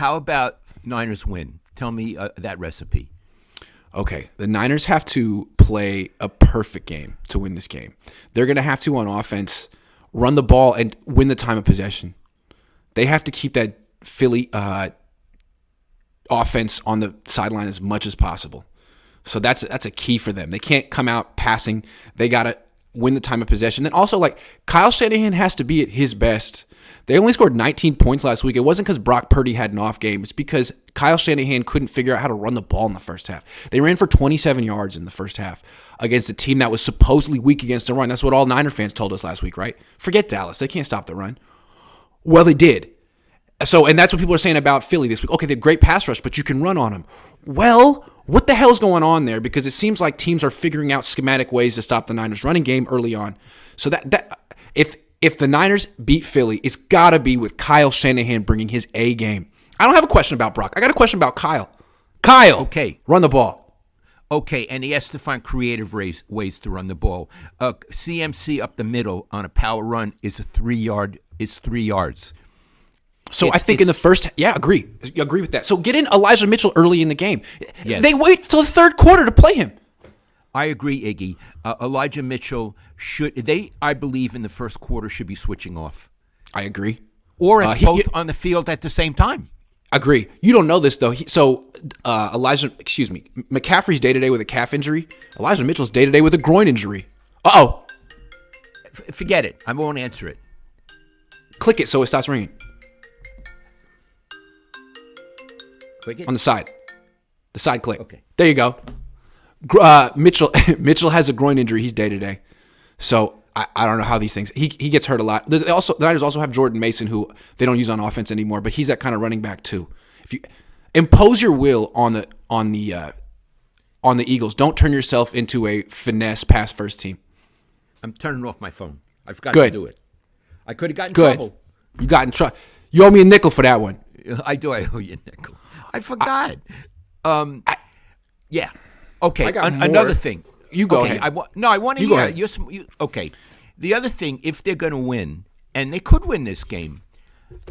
How about Niners win? Tell me that recipe. Okay, the Niners have to play a perfect game to win this game. They're going to have to, on offense, run the ball and win the time of possession. They have to keep that Philly offense on the sideline as much as possible. So that's a key for them. They can't come out passing. They got to win the time of possession. Then also, Kyle Shanahan has to be at his best. They only scored 19 points last week. It wasn't because Brock Purdy had an off game. It's because Kyle Shanahan couldn't figure out how to run the ball in the first half. They ran for 27 yards in the first half against a team that was supposedly weak against the run. That's what all Niner fans told us last week, right? Forget Dallas. They can't stop the run. Well, they did. And that's what people are saying about Philly this week. Okay, they have great pass rush, but you can run on them. Well, what the hell's going on there? Because it seems like teams are figuring out schematic ways to stop the Niners' running game early on. So that if the Niners beat Philly, it's got to be with Kyle Shanahan bringing his A game. I don't have a question about Brock. I got a question about Kyle. Kyle, okay, run the ball. Okay, and he has to find creative ways to run the ball. CMC up the middle on a power run is 3 yards. So I think in the first, agree with that. So get in Elijah Mitchell early in the game. Yes. They wait till the third quarter to play him. I agree, Iggy. Elijah Mitchell I believe, in the first quarter should be switching off. I agree. Or both on the field at the same time. Agree. You don't know this, though. McCaffrey's day-to-day with a calf injury. Elijah Mitchell's day-to-day with a groin injury. Uh-oh. Forget it. I won't answer it. Click it so it stops ringing. Click it? On the side. The side click. Okay. There you go. Mitchell has a groin injury. He's day-to-day. So I don't know how these things. He gets hurt a lot. The Niners also have Jordan Mason, who they don't use on offense anymore, but he's that kind of running back too. If you impose your will on the Eagles, don't turn yourself into a finesse pass first team. I'm turning off my phone. I forgot to do it. I could have gotten in trouble. You got in trouble. You owe me a nickel for that one. I do. I owe you a nickel. I forgot. Yeah. Okay. Another thing. You go ahead. I want to hear. Okay. The other thing, if they're going to win, and they could win this game,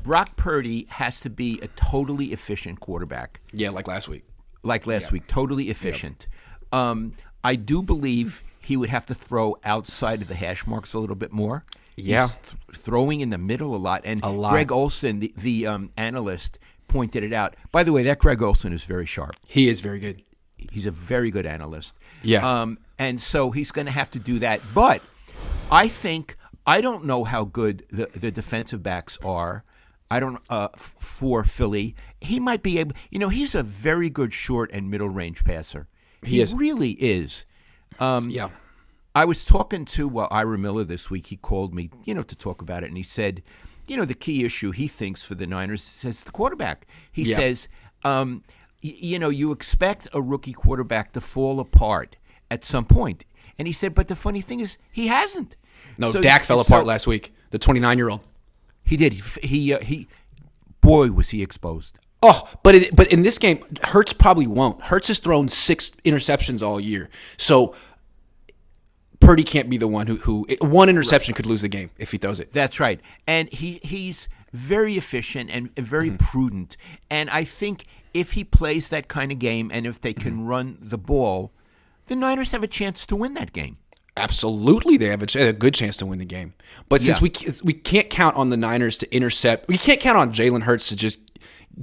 Brock Purdy has to be a totally efficient quarterback. Yeah, like last week. Week, totally efficient. Yep. I do believe he would have to throw outside of the hash marks a little bit more. Yeah. He's throwing in the middle a lot. And Greg Olson, the analyst, pointed it out. By the way, that Greg Olson is very sharp. He is very good. He's a very good analyst. Yeah. And so he's going to have to do that. But I don't know how good the defensive backs are. I don't for Philly. He might be able. He's a very good short and middle range passer. He really is. Yeah. I was talking to Ira Miller this week. He called me, to talk about it, and he said, the key issue he thinks for the Niners is the quarterback. He says, you expect a rookie quarterback to fall apart at some point. And he said, but the funny thing is, he hasn't. No, so Dak fell apart last week, the 29-year-old. He did. Boy, was he exposed. Oh, but in this game, Hurts probably won't. Hurts has thrown 6 interceptions all year. So Purdy can't be the one who one interception could lose the game if he throws it. That's right. And he's very efficient and very prudent. And I think if he plays that kind of game and if they can run the ball, the Niners have a chance to win that game. Absolutely, they have a good chance to win the game. But since we can't count on the Niners to intercept, we can't count on Jalen Hurts to just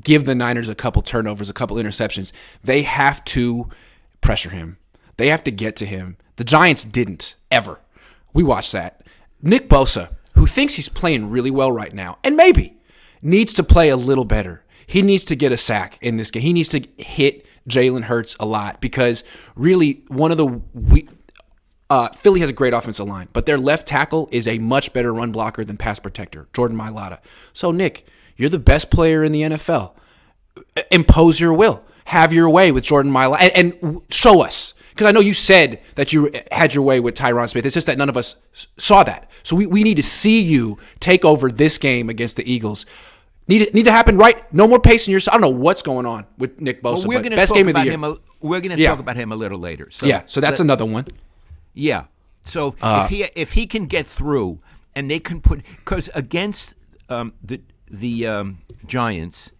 give the Niners a couple turnovers, a couple interceptions. They have to pressure him. They have to get to him. The Giants didn't, ever. We watched that. Nick Bosa, who thinks he's playing really well right now, and maybe needs to play a little better. He needs to get a sack in this game. He needs to hit Jalen Hurts a lot because really Philly has a great offensive line, but their left tackle is a much better run blocker than pass protector, Jordan Mailata. So, Nick, you're the best player in the NFL. Impose your will. Have your way with Jordan Mailata and show us. Because I know you said that you had your way with Tyron Smith. It's just that none of us saw that. So we need to see you take over this game against the Eagles. Need to happen right. No more pacing yourself. I don't know what's going on with Nick Bosa. Well, best game of the year. We're going to talk about him a little later. So so that's another one. Yeah. So if he can get through and they can because against the Giants,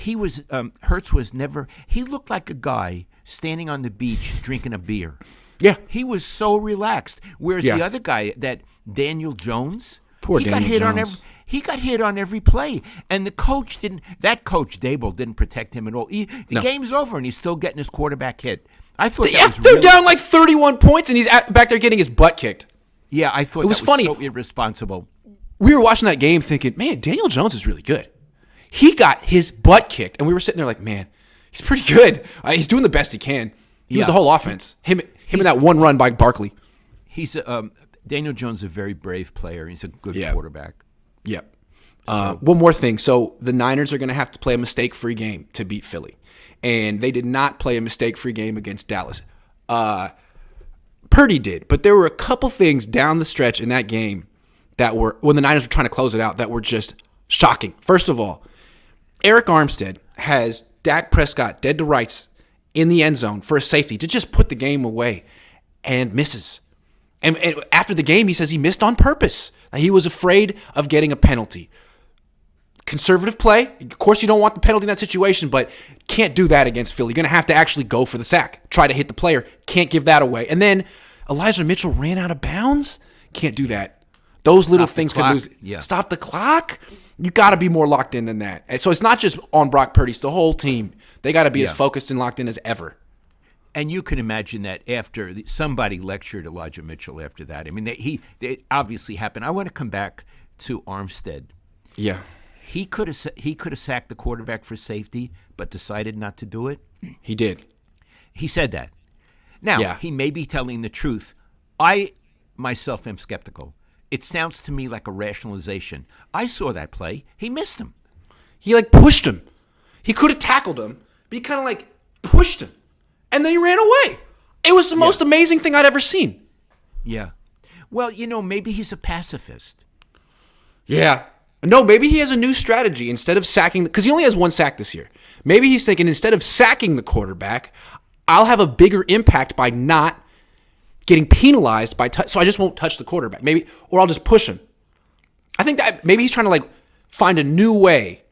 he was Hertz was never. He looked like a guy standing on the beach drinking a beer. Yeah. He was so relaxed. Whereas Yeah. the other guy, that Daniel Jones, Poor he Daniel got hit on Jones. he got hit on every play, and the coach didn't. That coach Dable didn't protect him at all. The game's over, and he's still getting his quarterback hit. I thought that was they're really, down like 31 points, and he's back there getting his butt kicked. Yeah, I thought It was that funny. so irresponsible. We were watching that game thinking, man, Daniel Jones is really good. He got his butt kicked, and we were sitting there like, man, he's pretty good. He's doing the best he can. He was Yeah. the whole offense. Him and that one run by Barkley. He's Daniel Jones is a very brave player. He's a good Yeah. quarterback. Yep. One more thing. So the Niners are going to have to play a mistake-free game to beat Philly. And they did not play a mistake-free game against Dallas. Purdy did. But there were a couple things down the stretch in that game that were, when the Niners were trying to close it out, that were just shocking. First of all, Eric Armstead has Dak Prescott dead to rights in the end zone for a safety to just put the game away and misses. And after the game, he says he missed on purpose. He was afraid of getting a penalty. Conservative play. Of course, you don't want the penalty in that situation, but can't do that against Philly. You're going to have to actually go for the sack. Try to hit the player. Can't give that away. And then Elijah Mitchell ran out of bounds. Can't do that. Those little things could lose. Yeah. Stop the clock. You got to be more locked in than that. And so it's not just on Brock Purdy. It's the whole team. They got to be as focused and locked in as ever. And you can imagine that after somebody lectured Elijah Mitchell after that. I mean, it obviously happened. I want to come back to Armstead. Yeah. He could have sacked the quarterback for safety, but decided not to do it. He did. He said that. Now, he may be telling the truth. I myself am skeptical. It sounds to me like a rationalization. I saw that play. He missed him. He pushed him. He could have tackled him, but he kind of pushed him. And then he ran away. It was the most amazing thing I'd ever seen. Yeah. Well, maybe he's a pacifist. Yeah. No, maybe he has a new strategy. Instead of sacking, because he only has one sack this year. Maybe he's thinking, instead of sacking the quarterback, I'll have a bigger impact by not getting penalized so I just won't touch the quarterback. Maybe, or I'll just push him. I think that maybe he's trying to find a new way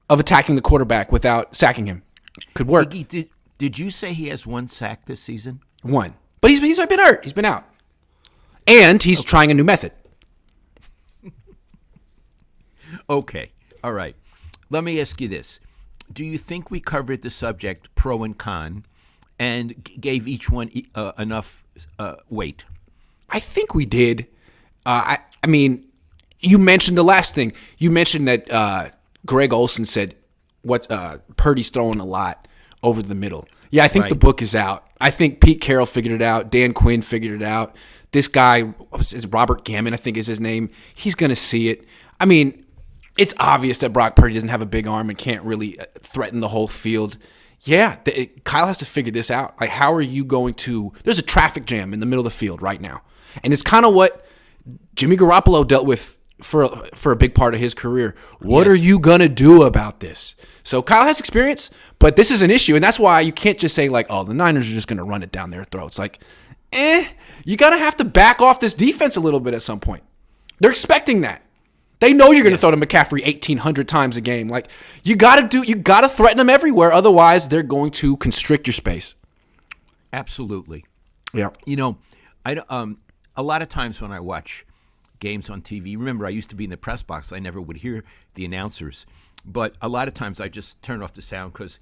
of attacking the quarterback without sacking him. Could work. Iggy, did you say he has one sack this season? One. But he's been hurt. He's been out. And he's trying a new method. Okay. All right. Let me ask you this. Do you think we covered the subject pro and con and gave each one enough weight? I think we did. I mean, you mentioned the last thing. You mentioned that Greg Olson said Purdy's throwing a lot over the middle. Yeah, I think the book is out. I think Pete Carroll figured it out. Dan Quinn figured it out. This guy, is Robert Gammon, I think is his name. He's going to see it. I mean, it's obvious that Brock Purdy doesn't have a big arm and can't really threaten the whole field. Yeah, Kyle has to figure this out. How are you going to – there's a traffic jam in the middle of the field right now. And it's kind of what Jimmy Garoppolo dealt with for a big part of his career. What are you going to do about this? So Kyle has experience, but this is an issue. And that's why you can't just say the Niners are just going to run it down their throats. You got to have to back off this defense a little bit at some point. They're expecting that. They know you're going to throw to McCaffrey 1,800 times a game. You got to threaten them everywhere. Otherwise, they're going to constrict your space. Absolutely. Yeah. A lot of times when I watch games on TV, remember I used to be in the press box. I never would hear the announcers, but a lot of times I just turn off the sound because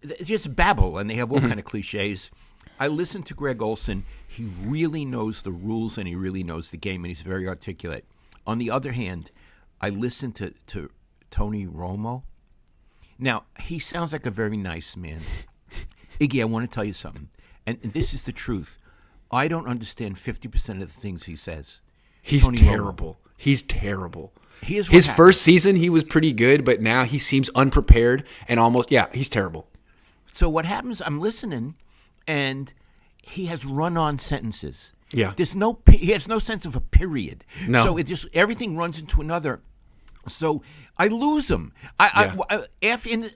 they just babble and they have all kind of cliches. I listen to Greg Olson. He really knows the rules and he really knows the game and he's very articulate. On the other hand, I listen to Tony Romo. Now, he sounds like a very nice man. Iggy, I want to tell you something, and this is the truth. I don't understand 50% of the things he says. He's Tony terrible. Romo. He's terrible. His first season, he was pretty good, but now he seems unprepared and he's terrible. So what happens, I'm listening, and he has run-on sentences. Yeah. He has no sense of a period. No. So everything runs into another. So I lose him. At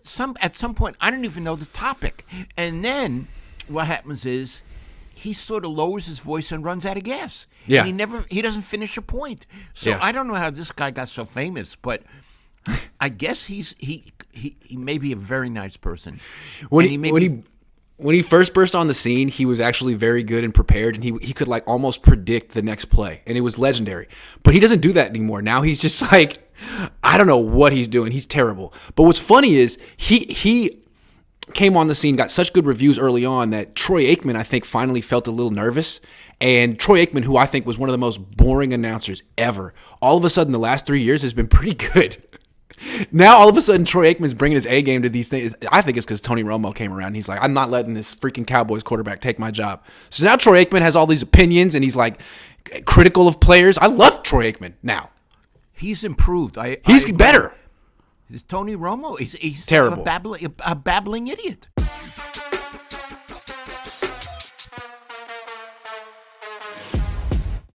some point, I don't even know the topic. And then what happens is he sort of lowers his voice and runs out of gas. Yeah. And he doesn't finish a point. So I don't know how this guy got so famous, but I guess he may be a very nice person. When And when he first burst on the scene, he was actually very good and prepared, and he could like almost predict the next play, and it was legendary. But he doesn't do that anymore. Now he's just like, I don't know what he's doing. He's terrible. But what's funny is he came on the scene, got such good reviews early on that Troy Aikman, I think, finally felt a little nervous. And Troy Aikman, who I think was one of the most boring announcers ever, all of a sudden the last 3 years has been pretty good. Now, all of a sudden, Troy Aikman's bringing his A game to these things. I think it's because Tony Romo came around. And he's like, I'm not letting this freaking Cowboys quarterback take my job. So now Troy Aikman has all these opinions, and he's like critical of players. I love Troy Aikman now. he's improved. He's better. Tony Romo, he's terrible. A babbling idiot.